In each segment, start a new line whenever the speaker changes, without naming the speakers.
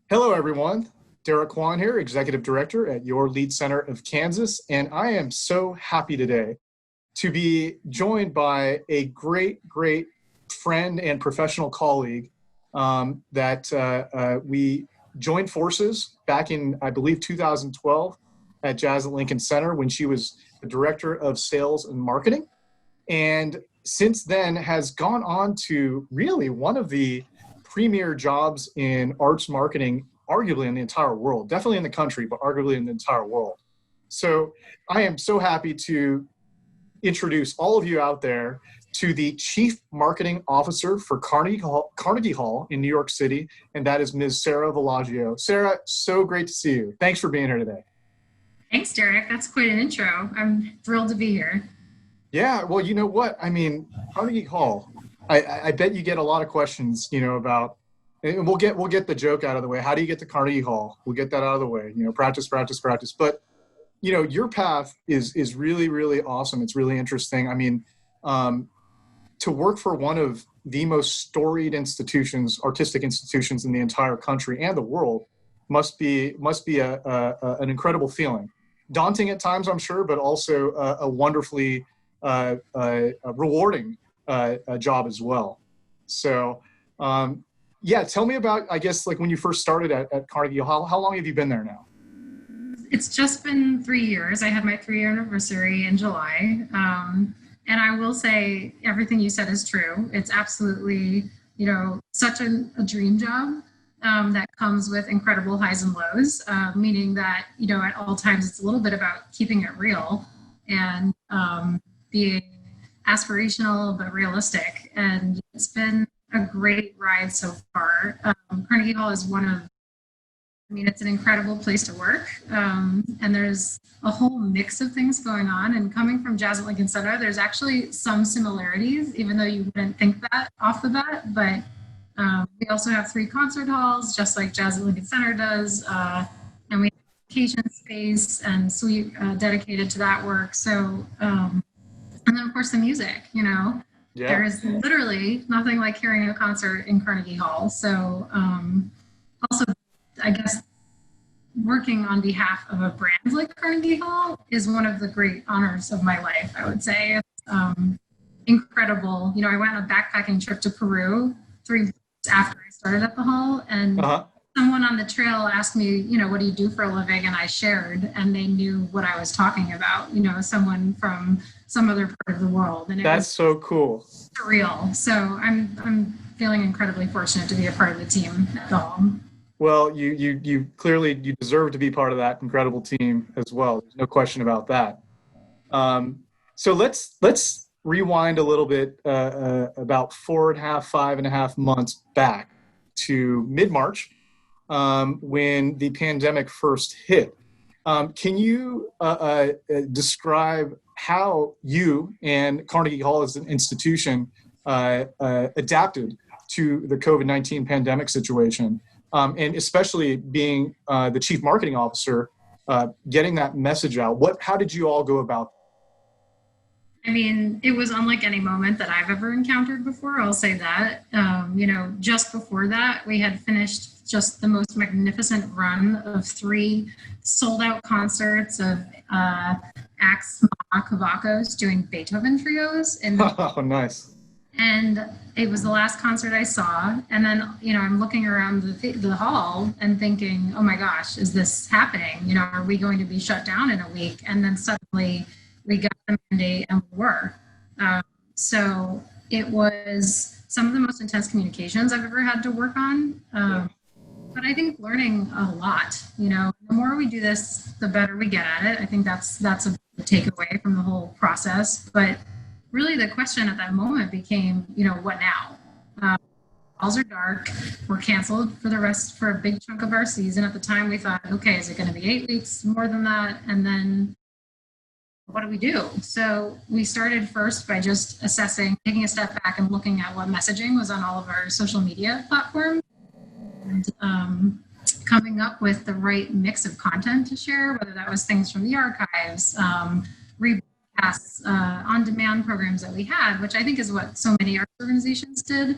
Hello, everyone. Derek Kwan here, Executive Director at your Lead Center of Kansas, and I am so happy today to be joined by a great friend and professional colleague that we joined forces back in, I believe, 2012 at Jazz at Lincoln Center when she was the Director of Sales and Marketing, and since then has gone on to really one of the premier jobs in arts marketing, arguably in the entire world, definitely in the country, but arguably in the entire world. So I am so happy to introduce all of you out there to the Chief Marketing Officer for Carnegie Hall in New York City, and that is Ms. Sara Villagio. Sara, so great to see you. Thanks for being here today.
Thanks, Derek. That's quite an intro. I'm thrilled to be here.
Yeah, well, you know what? I mean, Carnegie Hall. I bet you get a lot of questions, about, and we'll get the joke out of the way. How do you get to Carnegie Hall? We'll get that out of the way. Practice. But your path is really awesome. It's really interesting. I mean, to work for one of the most storied institutions, artistic institutions in the entire country and the world, must be an incredible feeling. Daunting at times, I'm sure, but also a wonderfully rewarding job as well. So, yeah, tell me about, I guess, like when you first started at Carnegie Hall. How long have you been there now?
It's just been 3 years. I had my 3-year anniversary in July. And I will say everything you said is true. It's absolutely, such a dream job that comes with incredible highs and lows, meaning that, at all times it's a little bit about keeping it real and being aspirational but realistic. And it's been a great ride so far. Carnegie Hall is it's an incredible place to work. And there's a whole mix of things going on. And coming from Jazz at Lincoln Center, there's actually some similarities, even though you wouldn't think that off the bat. But we also have 3 concert halls, just like Jazz at Lincoln Center does. And we have vacation space and suite dedicated to that work. So, and then, of course, the music,
Yeah.
There is literally nothing like hearing a concert in Carnegie Hall. So also, I guess, working on behalf of a brand like Carnegie Hall is one of the great honors of my life, I would say. It's incredible. I went on a backpacking trip to Peru 3 months after I started at the Hall, and someone on the trail asked me, what do you do for a living? And I shared, and they knew what I was talking about, someone from some other part of the world. And
that's so cool.
Surreal. So I'm feeling incredibly fortunate to be a part of the team at the Hall.
Well, you clearly deserve to be part of that incredible team as well. There's no question about that. So let's rewind a little bit, about 5.5 months back to mid-March, when the pandemic first hit. Can you describe how you and Carnegie Hall as an institution adapted to the COVID-19 pandemic situation? And especially being the Chief Marketing Officer, getting that message out. How did you all go about that?
It was unlike any moment that I've ever encountered before. I'll say that. Just before that, we had finished just the most magnificent run of 3 sold-out concerts of Axe Cavacos doing Beethoven trios.
Oh, nice.
And it was the last concert I saw. And then, I'm looking around the hall and thinking, oh my gosh, is this happening? Are we going to be shut down in a week? And then suddenly we got the mandate and we were. So it was some of the most intense communications I've ever had to work on. But I think learning a lot, the more we do this, the better we get at it. I think that's a takeaway from the whole process. But really the question at that moment became, what now? Halls are dark. We're canceled for a big chunk of our season. At the time we thought, okay, is it going to be 8 weeks, more than that? And then what do we do? So we started first by just assessing, taking a step back and looking at what messaging was on all of our social media platforms, and coming up with the right mix of content to share, whether that was things from the archives, rebroadcasts, on-demand programs that we had, which I think is what so many arts organizations did.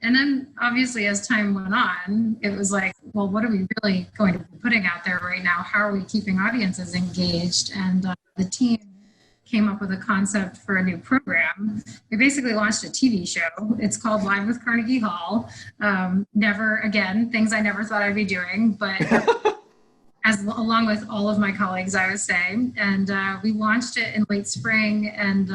And then obviously as time went on, it was like, well, what are we really going to be putting out there right now? How are we keeping audiences engaged? And the team came up with a concept for a new program. We basically launched a TV show. It's called Live with Carnegie Hall. Never again, things I never thought I'd be doing, but along with all of my colleagues, I would say. And we launched it in late spring, and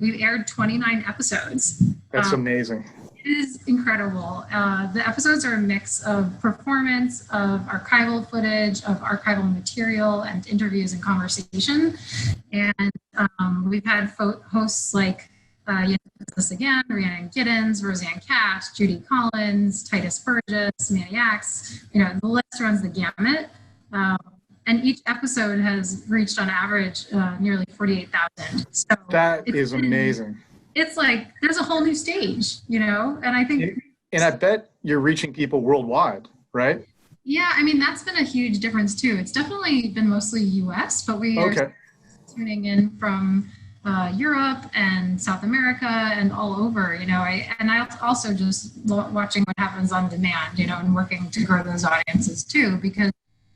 we've aired 29 episodes.
That's amazing.
It is incredible. The episodes are a mix of performance, of archival footage, of archival material, and interviews and conversation. And we've had hosts like This Again, Rhiannon Giddens, Roseanne Cash, Judy Collins, Titus Burgess, Maniacs. The list runs the gamut. And each episode has reached on average nearly 48,000. So
that is amazing.
It's like there's a whole new stage, and I think.
And I bet you're reaching people worldwide, right?
Yeah, I mean, that's been a huge difference too. It's definitely been mostly US, but we are tuning in from Europe and South America and all over, I also just watching what happens on demand, and working to grow those audiences too, because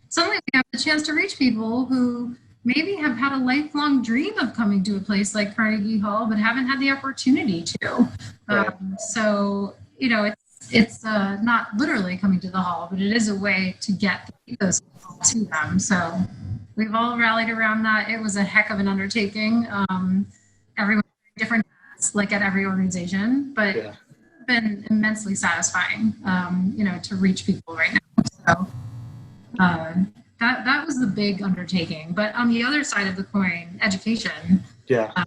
suddenly we have the chance to reach people who maybe have had a lifelong dream of coming to a place like Carnegie Hall, but haven't had the opportunity to.
Right.
So, it's not literally coming to the hall, but it is a way to get those people to them. So we've all rallied around that. It was a heck of an undertaking. Everyone different hats, like at every organization, but it's been immensely satisfying, to reach people right now. So that was the big undertaking. But on the other side of the coin, education. Yeah.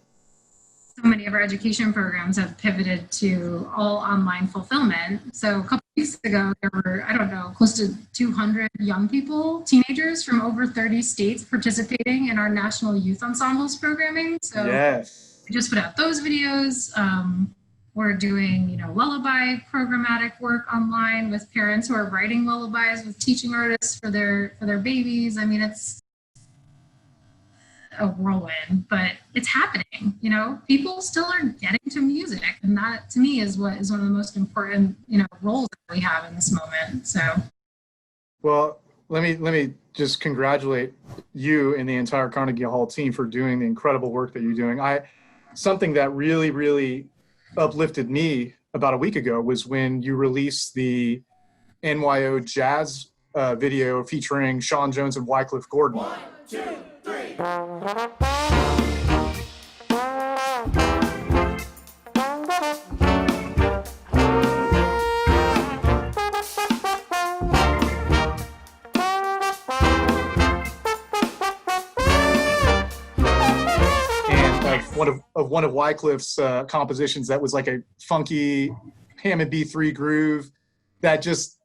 So many of our education programs have pivoted to all online fulfillment. So a couple weeks ago, there were, close to 200 young people, teenagers from over 30 states participating in our National Youth Ensembles programming. So we just put out those videos. We're doing, lullaby programmatic work online with parents who are writing lullabies with teaching artists for their babies. I mean, it's a whirlwind, but it's happening. People still are getting to music, and that to me is what is one of the most important, roles that we have in this moment. So,
well, let me just congratulate you and the entire Carnegie Hall team for doing the incredible work that you're doing. Something that really uplifted me about a week ago was when you released the NYO Jazz video featuring Sean Jones and Wycliffe Gordon.
1, 2, 3.
One of Wycliffe's compositions that was like a funky Hammond B3 groove that just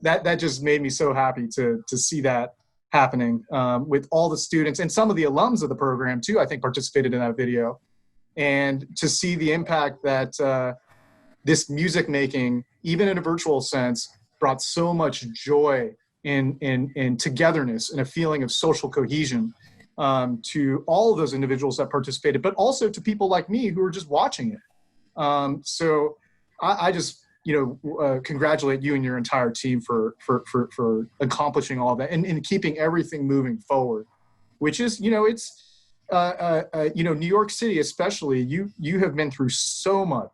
made me so happy to see that happening with all the students, and some of the alums of the program too, I think, participated in that video. And to see the impact that this music making, even in a virtual sense, brought so much joy and togetherness and a feeling of social cohesion to all of those individuals that participated, but also to people like me who were just watching it. So I just, congratulate you and your entire team for accomplishing all that and keeping everything moving forward, which is, it's, New York City, especially, you have been through so much,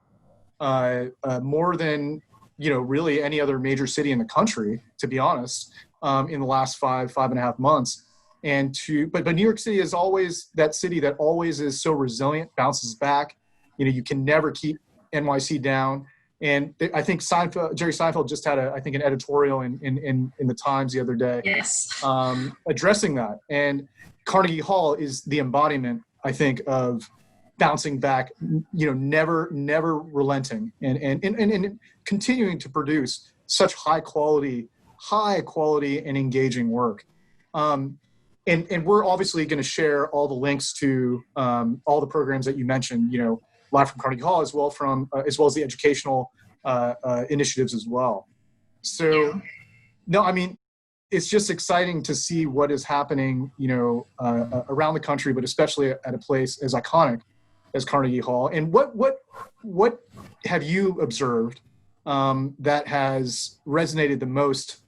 more than, really any other major city in the country, to be honest, in the last 5.5 months. But New York City is always that city that always is so resilient, bounces back. You can never keep NYC down. And I think Jerry Seinfeld just had an editorial in the Times the other day, addressing that. And Carnegie Hall is the embodiment, I think, of bouncing back, never relenting and continuing to produce such high quality and engaging work. And we're obviously going to share all the links to all the programs that you mentioned, live from Carnegie Hall, as well as the educational initiatives as well. So, no, I mean, it's just exciting to see what is happening, around the country, but especially at a place as iconic as Carnegie Hall. And what have you observed that has resonated the most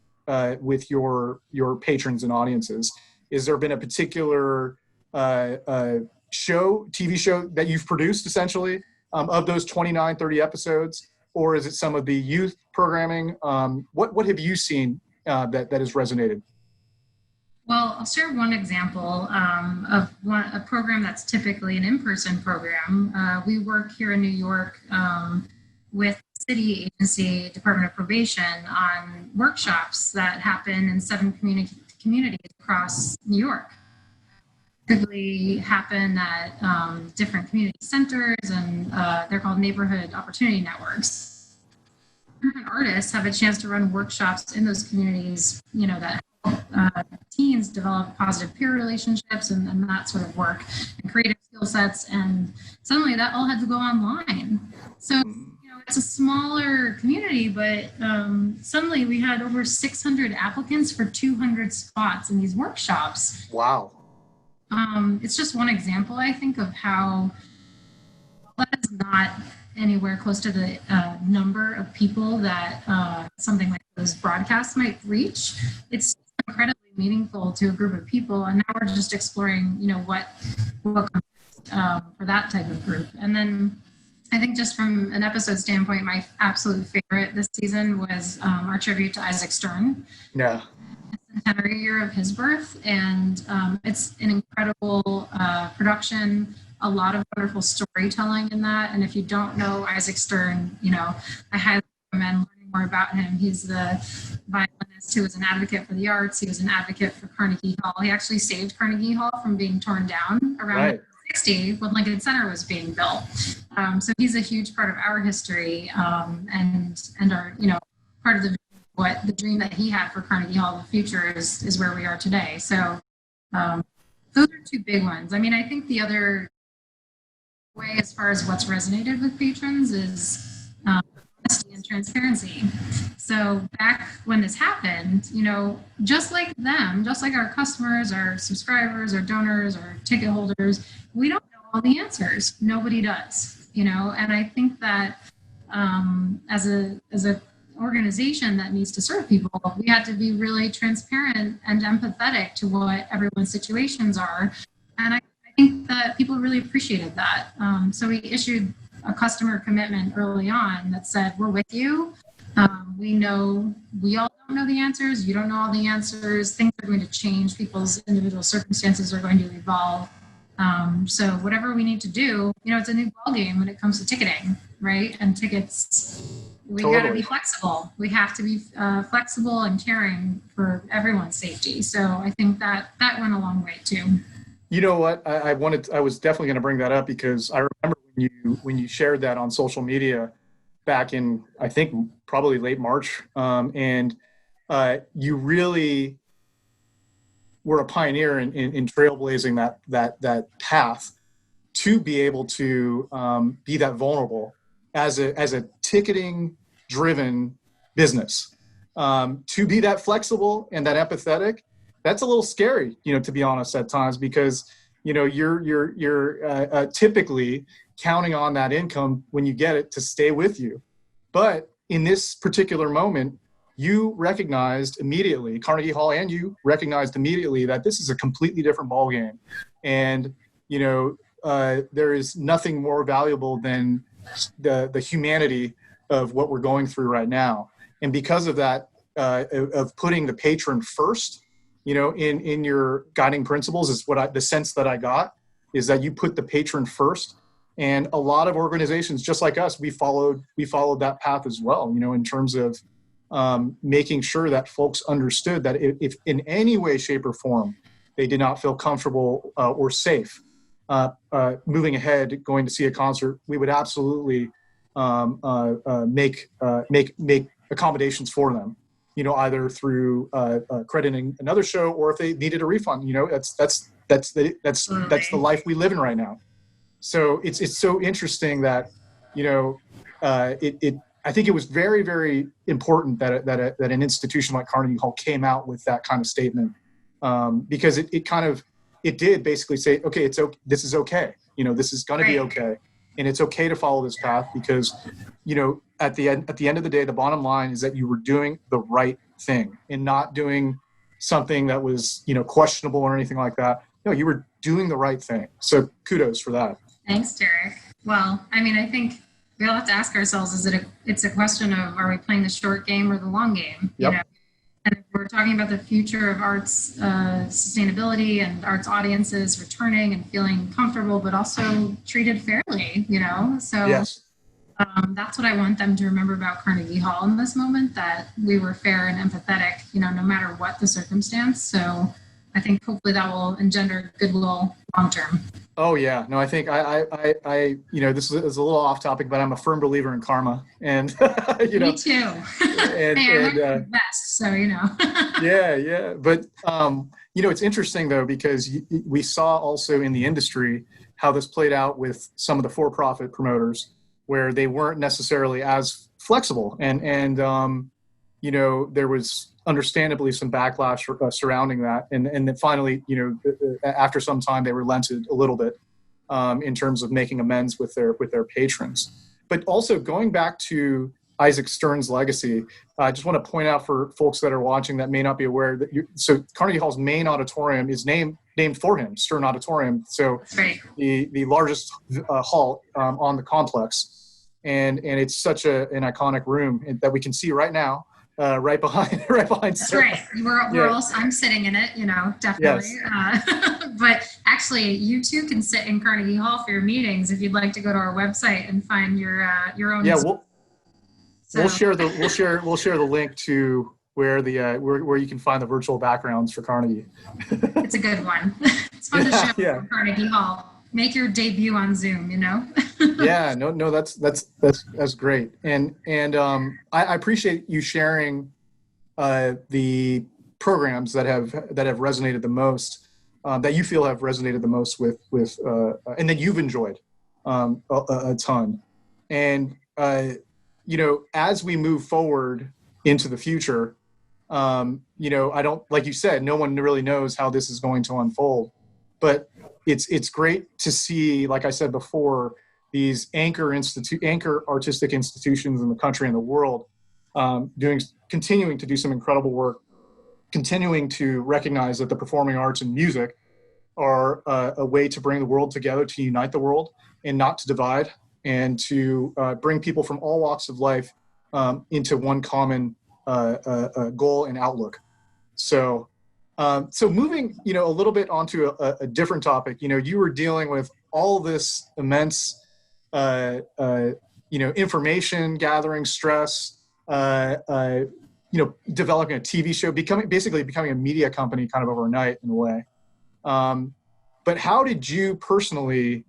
with your patrons and audiences? Is there been a particular TV show that you've produced essentially of those 29, 30 episodes? Or is it some of the youth programming? What have you seen that has resonated?
Well, I'll share one example of a program that's typically an in-person program. We work here in New York with the city agency Department of Probation on workshops that happen in 7 communities across New York. Typically happen at different community centers, and they're called neighborhood opportunity networks. Different artists have a chance to run workshops in those communities, that help teens develop positive peer relationships and that sort of work, and creative skill sets. And suddenly that all had to go online. So, it's a smaller community, but suddenly we had over 600 applicants for 200 spots in these workshops.
Wow.
It's just one example, I think, of how that is not anywhere close to the number of people that something like those broadcasts might reach. It's incredibly meaningful to a group of people, and now we're just exploring, what comes for that type of group. And then I think just from an episode standpoint, my absolute favorite this season was our tribute to Isaac Stern.
Yeah.
Centenary year of his birth, and it's an incredible production, a lot of wonderful storytelling in that. And if you don't know Isaac Stern, I highly recommend learning more about him. He's the violinist who was an advocate for the arts. He was an advocate for Carnegie Hall. He actually saved Carnegie Hall from being torn down around 1960 when Lincoln Center was being built. So he's a huge part of our history, and our, part of the dream that he had for Carnegie Hall in the future is where we are today. So those are 2 big ones. I mean, I think the other way as far as what's resonated with patrons is honesty and transparency. So back when this happened, just like them, just like our customers, our subscribers, our donors, our ticket holders, we don't know all the answers. Nobody does, and I think that as a organization that needs to serve people, we had to be really transparent and empathetic to what everyone's situations are. And I think that people really appreciated that. So we issued a customer commitment early on that said, we're with you. We all don't know the answers. You don't know all the answers. Things are going to change. People's individual circumstances are going to evolve. So whatever we need to do, it's a new ballgame when it comes to ticketing, right? And tickets, we got to be flexible. We have to be flexible and caring for everyone's safety. So I think that went a long way too.
You know what? I was definitely going to bring that up because I remember when you shared that on social media back in, I think, probably late March, and you really were a pioneer in trailblazing that path to be able to be that vulnerable as a ticketing driven business, to be that flexible and that empathetic. That's a little scary, to be honest, at times, because you're typically counting on that income when you get it to stay with you. But in this particular moment, you recognized immediately, Carnegie Hall and you recognized immediately that this is a completely different ballgame. And, there is nothing more valuable than the humanity of what we're going through right now. And because of that, of putting the patron first, in your guiding principles is the sense that I got is that you put the patron first. And a lot of organizations, just like us, we followed that path as well, in terms of making sure that folks understood that if in any way, shape, or form they did not feel comfortable or safe moving ahead, going to see a concert, we would absolutely make accommodations for them, either through crediting another show or if they needed a refund. That's the life we live in right now. So it's so interesting that I think it was very, very important that an institution like Carnegie Hall came out with that kind of statement, because it did basically say, okay, this is okay. This is going to be okay. and it's okay to follow this path because, at the end of the day, the bottom line is that you were doing the right thing and not doing something that was, questionable or anything like that. No, you were doing the right thing. So kudos for that.
Thanks, Derek. Well, I mean, I think we all have to ask ourselves, it's a question of, are we playing the short game or the long game?
Yep.
And we're talking about the future of arts sustainability and arts audiences returning and feeling comfortable, but also treated fairly, So
yes.
That's what I want them to remember about Carnegie Hall in this moment, that we were fair and empathetic, no matter what the circumstance. So I think hopefully that will engender goodwill long term.
Oh yeah, no, I think I this is a little off topic, but I'm a firm believer in karma, and
Me too.
and,
hey,
and
I'm best, so
yeah, but it's interesting though, because we saw also in the industry how this played out with some of the for-profit promoters, where they weren't necessarily as flexible, and there was understandably some backlash surrounding that, and then finally, after some time, they relented a little bit in terms of making amends with their patrons. But also going back to Isaac Stern's legacy, I just want to point out for folks that are watching that may not be aware that so Carnegie Hall's main auditorium is named for him, Stern Auditorium. So
right.
the largest hall on the complex, and it's such an iconic room that we can see right now. Right behind.
That's
Sarah.
right. We're all. I'm sitting in it, definitely.
Yes.
But actually, you too can sit in Carnegie Hall for your meetings if you'd like to go to our website and find your own.
Yeah, we'll share the link to where where you can find the virtual backgrounds for Carnegie.
It's a good one. It's fun to show Carnegie Hall. Make your debut on Zoom.
Yeah, no, that's great, and I appreciate you sharing the programs that have resonated the most, that you feel have resonated the most with and that you've enjoyed a ton, and as we move forward into the future, I don't, like you said, no one really knows how this is going to unfold, but it's great to see, like I said before, these anchor artistic institutions in the country and the world continuing to do some incredible work, continuing to recognize that the performing arts and music are a way to bring the world together, to unite the world and not to divide, and to bring people from all walks of life into one common goal and outlook. So moving, a little bit onto a different topic, you were dealing with all this immense, information gathering, stress, developing a TV show, becoming a media company kind of overnight in a way. But how did you personally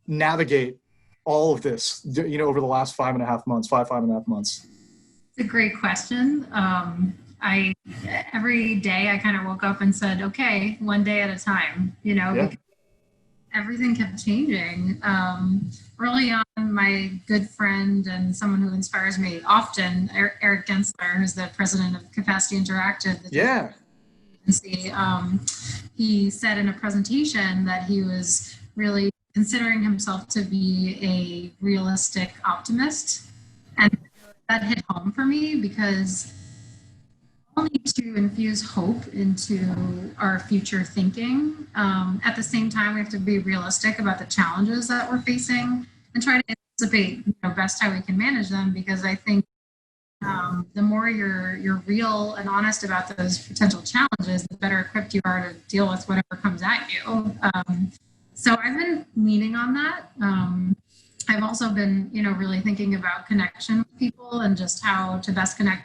navigate all of this, over the last 5.5 months?
It's a great question. Every day I kind of woke up and said, okay, one day at a time, because everything kept changing. Early on, my good friend and someone who inspires me often, Eric Gensler, who's the president of Capacity Interactive, agency, he said in a presentation that he was really considering himself to be a realistic optimist. And that hit home for me, because only to infuse hope into our future thinking. At the same time, we have to be realistic about the challenges that we're facing and try to anticipate best how we can manage them, because I think the more you're real and honest about those potential challenges, the better equipped you are to deal with whatever comes at you. So I've been leaning on that. I've also been, really thinking about connection with people and just how to best connect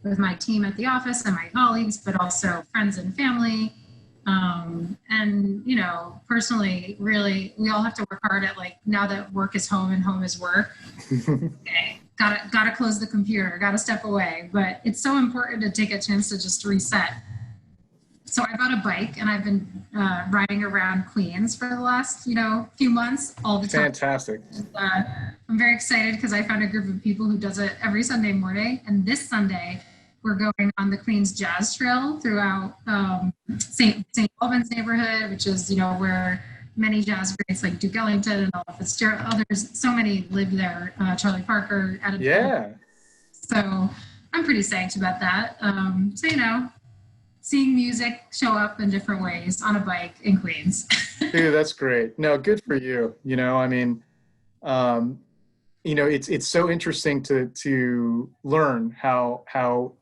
with my team at the office and my colleagues, but also friends and family. And, personally, really, we all have to work hard at, now that work is home and home is work. Okay, gotta close the computer, gotta step away. But it's so important to take a chance to just reset. So I bought a bike and I've been riding around Queens for the last, few months, all the time.
Fantastic.
I'm very excited because I found a group of people who does it every Sunday morning. And this Sunday, we're going on the Queens Jazz Trail throughout St. Albans neighborhood, which is, where many jazz greats like Duke Ellington and Ella Fitzgerald. Others, so many lived there. Charlie Parker.
Yeah.
So I'm pretty psyched about that. So, seeing music show up in different ways on a bike in Queens.
Dude, that's great. No, good for you. I mean, it's so interesting to learn how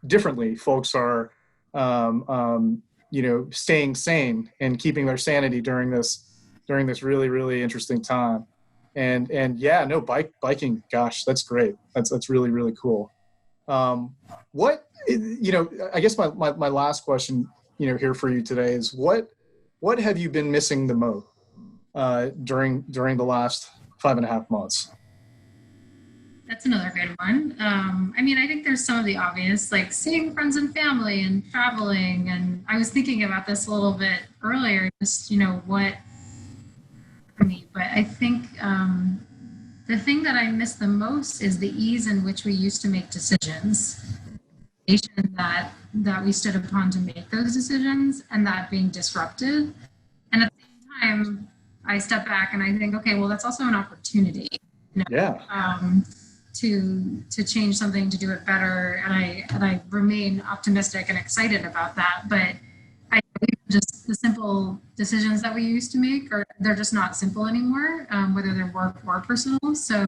differently folks are, staying sane and keeping their sanity during this really, really interesting time. And yeah, no, biking, gosh, that's great. That's really, really cool. I guess my last question, here for you today is what have you been missing the most during the last 5.5 months?
That's another good one. I think there's some of the obvious, like seeing friends and family and traveling. And I was thinking about this a little bit earlier, just, what for me. But I think the thing that I miss the most is the ease in which we used to make decisions. That we stood upon to make those decisions, and that being disrupted. And at the same time, I step back and I think, okay, well, that's also an opportunity.
Yeah.
To change something, to do it better, and I remain optimistic and excited about that. But I just the simple decisions that we used to make they're just not simple anymore, whether they're work or personal. So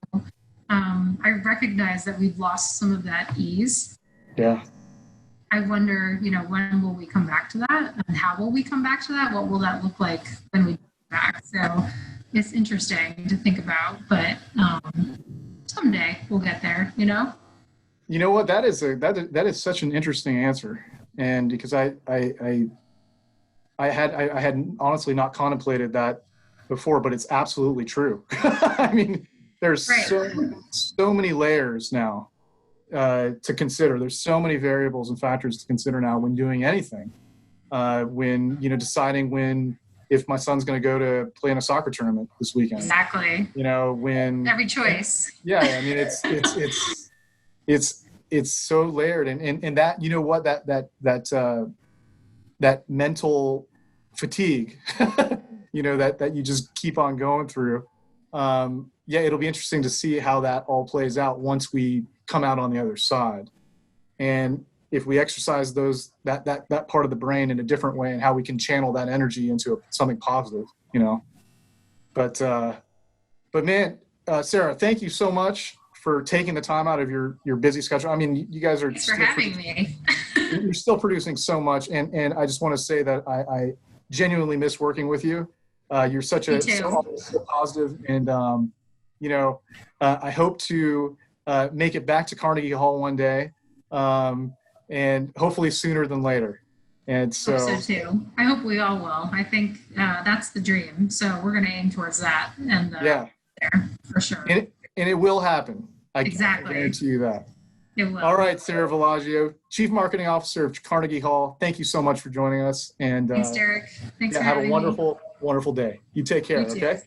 I recognize that we've lost some of that ease.
Yeah.
I wonder, when will we come back to that, and how will we come back to that? What will that look like when we come back? So it's interesting to think about, but someday we'll get there.
You know what? That is such an interesting answer, and because I had honestly not contemplated that before, but it's absolutely true. I mean, there's right. so many layers now to consider. There's so many variables and factors to consider now when doing anything. When deciding if my son's going to go to play in a soccer tournament this weekend.
Exactly.
When
every choice.
Yeah, I mean it's so layered, and that that mental fatigue, that you just keep on going through. It'll be interesting to see how that all plays out once we come out on the other side, and if we exercise that part of the brain in a different way, and how we can channel that energy into something positive, But man, Sara, thank you so much for taking the time out of your busy schedule. I mean, you guys are.
Thanks for having me.
You're still producing so much, and I just want to say that I genuinely miss working with you. You're so positive, and I hope to make it back to Carnegie Hall one day, and hopefully sooner than later. And so,
I hope so too. I hope we all will. I think that's the dream. So we're going to aim towards that, and there for sure.
And it will happen.
Exactly.
I guarantee you that.
It will.
All right, Sara Villagio, Chief Marketing Officer of Carnegie Hall. Thank you so much for joining us. And
thanks, Derek. Thanks for
have
having
a wonderful day. You take care.
You too.
Okay.